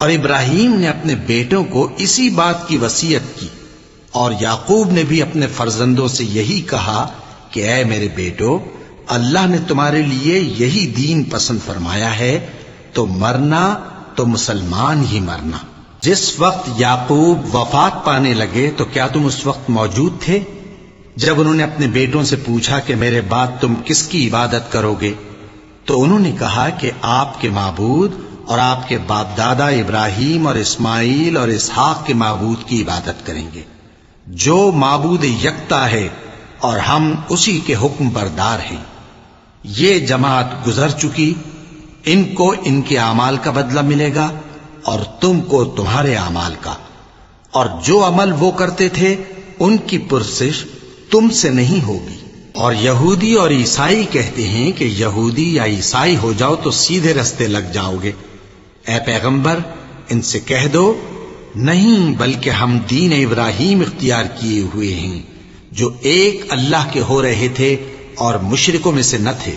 اور ابراہیم نے اپنے بیٹوں کو اسی بات کی وصیت کی، اور یعقوب نے بھی اپنے فرزندوں سے یہی کہا کہ اے میرے بیٹو، اللہ نے تمہارے لیے یہی دین پسند فرمایا ہے، تو مرنا تو مسلمان ہی مرنا۔ جس وقت یعقوب وفات پانے لگے تو کیا تم اس وقت موجود تھے جب انہوں نے اپنے بیٹوں سے پوچھا کہ میرے بعد تم کس کی عبادت کرو گے؟ تو انہوں نے کہا کہ آپ کے معبود اور آپ کے باپ دادا ابراہیم اور اسماعیل اور اسحاق کے معبود کی عبادت کریں گے، جو معبود یکتا ہے اور ہم اسی کے حکم بردار ہیں۔ یہ جماعت گزر چکی، ان کو ان کے اعمال کا بدلہ ملے گا اور تم کو تمہارے اعمال کا، اور جو عمل وہ کرتے تھے ان کی پرسش تم سے نہیں ہوگی۔ اور یہودی اور عیسائی کہتے ہیں کہ یہودی یا عیسائی ہو جاؤ تو سیدھے رستے لگ جاؤ گے۔ اے پیغمبر، ان سے کہہ دو نہیں، بلکہ ہم دین ابراہیم اختیار کیے ہوئے ہیں، جو ایک اللہ کے ہو رہے تھے اور مشرکوں میں سے نہ تھے۔